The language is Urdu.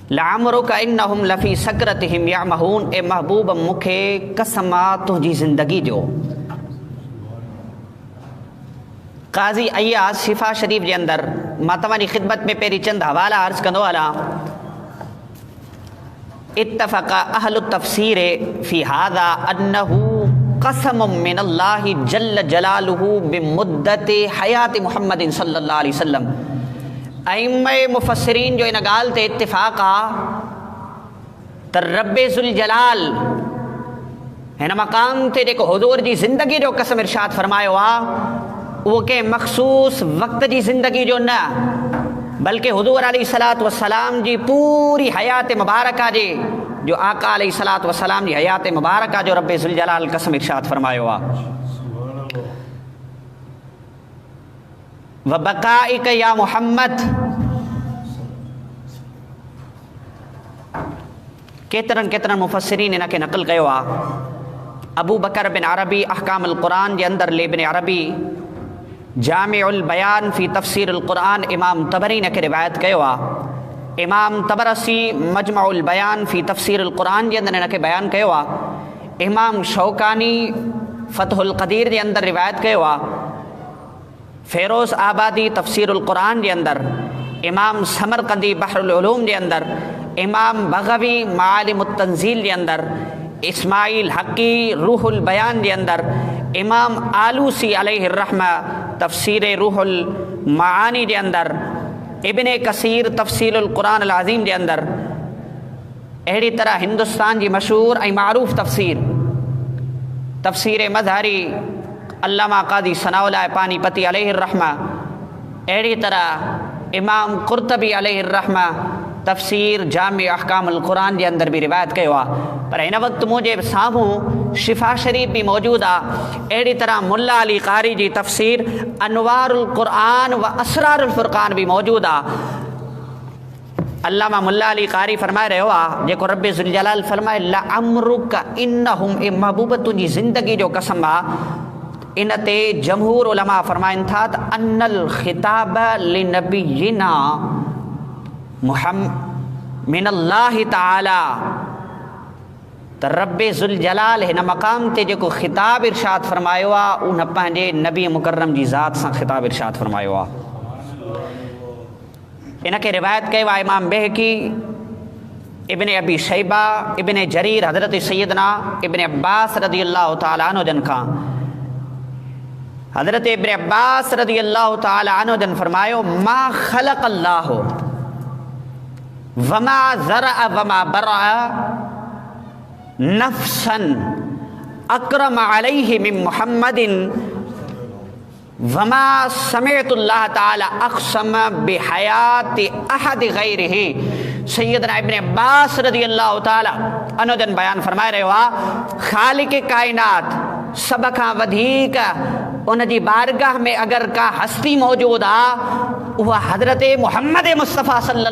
لعمرک انہم لفی سکرتہم یعمہون، اے محبوب مکھے قسم آ تجھی زندگی جو۔ قاضی ایاز شفا شریف کے اندر ماں تمہاری خدمت میں پیری چند حوالہ عرض کندو والا۔ اتفق اہل التفسیر فی ھذا انہ قسم من اللہ جل جلالہ بمدت حیات محمد صلی اللہ علیہ وسلم۔ ائمہ مفسرین جو ان گال تے اتفاق آ تر رب ذوالجلال ہن مقام تے جیکو حضور جی زندگی جو قسم ارشاد فرمایو آ وہ کہ مخصوص وقت جی زندگی جو نہ بلکہ حضور علیہ الصلاۃ والسلام جی پوری حیات مبارکہ جی جو آقا علیہ الصلاۃ والسلام جی حیات مبارکہ جو رب ذوالجلال قسم ارشاد فرمایو آ۔ وبقائک یا محمد، کیترن مفسرین انہاں کے نقل کیو آ۔ ابو بکر بن عربی احکام القرآن کے اندر لابن عربی جامع البیان فی تفسیر القرآن امام طبری نے کے روایت کیو آ۔ امام طبرسی مجمع البیان فی تفسیر القرآن کے اندر انہاں کے بیان کیو آ۔ امام شوکانی فتح القدیر کے اندر روایت کیو آ۔ فیروز آبادی تفسیر القرآن کے اندر، امام سمرقندی بحر العلوم کے اندر، امام بغوی معالم التنزیل کے اندر، اسماعیل حقی روح البیان کے اندر، امام آلوسی علیہ الرحمہ تفسیر روح المعانی کے اندر، ابن کثیر تفسیر القرآن العظیم کے اندر، اہڑی طرح ہندوستان کی مشہور ای معروف تفسیر مظہری علامہ قاضی ثناء اللہ پانی پتی علیہ الرحمہ، اہڑی طرح امام قرطبی علیہ الرحمہ تفسیر جامع احکام القرآن کے اندر بھی روایت کیو آ۔ پر ان وقت مجھے ساموں شفا شریف بھی موجود آ، اہڑی طرح ملا علی قاری جی تفسیر انوار القرآن و اسرار الفرقان بھی موجود آ۔ علامہ ملا علی قاری فرمائے رہے ہوا جیکو رب ذوالجلال فرمائے لعمرک انہم، اے محبوب تجھی زندگی جو قسم آ، ان تے جمہور علماء فرمائن تھا ان الخطاب لنبینا محمد من اللہ تعالی، تو رب ذوالجلال ہن مقام تے جیکو خطاب ارشاد فرمایو آ ان پنجے نبی مکرم جی ذات سا خطاب ارشاد فرمایو آ۔ ان کے روایت کئی وا امام بہقی، ابن ابی شیبہ، ابن جریر حضرت سیدنا ابن عباس رضی اللہ تعالیٰ عنہ جن کا، حضرت ابن عباس رضی اللہ تعالی عنہ جن فرمایو ما خلق اللہ وما زرع وما برع نفسا اکرم علیہ من محمد وما سمعت اللہ تعالی اقسم بحیات احد غیرہ۔ سیدنا ابن عباس رضی اللہ تعالی عنہ جن بیان فرمائے رہے ہوا خالق کائنات سب کا ودھیک ان جی بارگاہ میں اگر کا ہستی موجود آ وہ حضرت محمد مصطفیٰ صلی اللہ